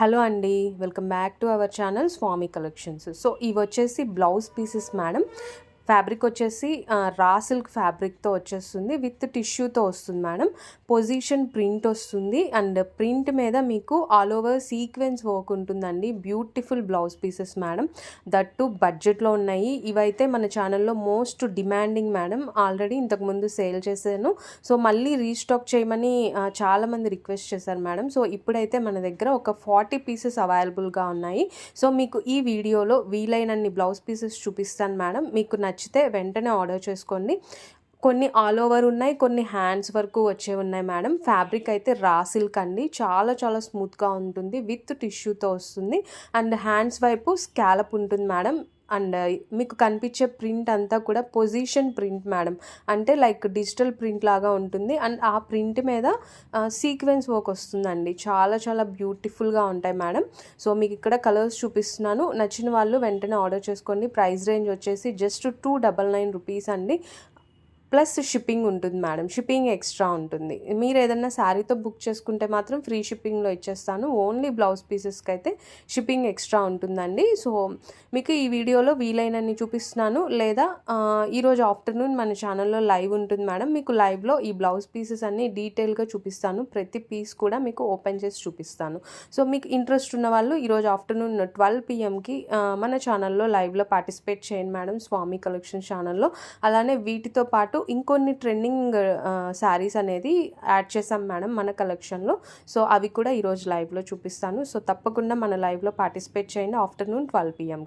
Hello అండి. Welcome back to our channel Swami collections. So ఇవి వచ్చేసి బ్లౌజ్ పీసెస్ మేడం. ఫ్యాబ్రిక్ వచ్చేసి రా సిల్క్ ఫ్యాబ్రిక్తో వచ్చేస్తుంది, విత్ టిష్యూతో వస్తుంది మేడం. పొజిషన్ ప్రింట్ వస్తుంది అండ్ ప్రింట్ మీద మీకు ఆల్ ఓవర్ సీక్వెన్స్ వర్క్ ఉంటుందండి. Beautiful blouse pieces madam, that బడ్జెట్లో ఉన్నాయి. ఇవైతే మన ఛానల్లో మోస్ట్ డిమాండింగ్ మేడం. ఆల్రెడీ ఇంతకుముందు సేల్ చేశాను, సో మళ్ళీ రీస్టాక్ చేయమని చాలామంది రిక్వెస్ట్ చేశారు మేడం. సో ఇప్పుడైతే మన దగ్గర ఒక 40 పీసెస్ అవైలబుల్గా ఉన్నాయి. సో మీకు ఈ వీడియోలో వీలైనన్ని బ్లౌజ్ పీసెస్ చూపిస్తాను మేడం. మీకు నచ్చితే వెంటనే ఆర్డర్ చేసుకోండి. కొన్ని ఆల్ ఓవర్ ఉన్నాయి, కొన్ని హ్యాండ్స్ వరకు వచ్చే ఉన్నాయి మేడం. ఫ్యాబ్రిక్ అయితే రా సిల్క్ అండి, చాలా చాలా స్మూత్గా ఉంటుంది, విత్ టిష్యూతో వస్తుంది. అండ్ హ్యాండ్స్ వైపు స్కాలప్ ఉంటుంది మేడం. అండ్ మీకు కనిపించే ప్రింట్ అంతా కూడా పొజిషన్ ప్రింట్ మేడం, అంటే లైక్ డిజిటల్ ప్రింట్ లాగా ఉంటుంది. అండ్ ఆ ప్రింట్ మీద సీక్వెన్స్ వర్క్ వస్తుందండి. చాలా చాలా బ్యూటిఫుల్గా ఉంటాయి మేడం. సో మీకు ఇక్కడ కలర్స్ చూపిస్తున్నాను, నచ్చిన వాళ్ళు వెంటనే ఆర్డర్ చేసుకోండి. ప్రైస్ రేంజ్ వచ్చేసి జస్ట్ 299 రూపీస్ అండి. ప్లస్ షిప్పింగ్ ఉంటుంది మేడం, షిప్పింగ్ ఎక్స్ట్రా ఉంటుంది. మీరు ఏదైనా శారీతో బుక్ చేసుకుంటే మాత్రం ఫ్రీ షిప్పింగ్లో ఇచ్చేస్తాను. ఓన్లీ బ్లౌజ్ పీసెస్కి అయితే షిప్పింగ్ ఎక్స్ట్రా ఉంటుందండి. సో మీకు ఈ వీడియోలో వీలైనన్ని చూపిస్తున్నాను, లేదా ఈరోజు ఆఫ్టర్నూన్ మన ఛానల్లో లైవ్ ఉంటుంది మేడం. మీకు లైవ్లో ఈ బ్లౌజ్ పీసెస్ అన్నీ డీటెయిల్గా చూపిస్తాను, ప్రతి పీస్ కూడా మీకు ఓపెన్ చేసి చూపిస్తాను. సో మీకు ఇంట్రెస్ట్ ఉన్న వాళ్ళు ఈరోజు ఆఫ్టర్నూన్ 12 PM మన ఛానల్లో లైవ్లో పార్టిసిపేట్ చేయండి మేడం, స్వామి కలెక్షన్ ఛానల్లో. అలానే వీటితో పాటు ఇంకొన్ని ట్రెండింగ్ శారీస్ అనేది యాడ్ చేసాం మేడం మన కలెక్షన్లో. సో అవి కూడా ఈరోజు లైవ్లో చూపిస్తాను. సో తప్పకుండా మన లైవ్లో పార్టిసిపేట్ చేయండి ఆఫ్టర్నూన్ 12 PM.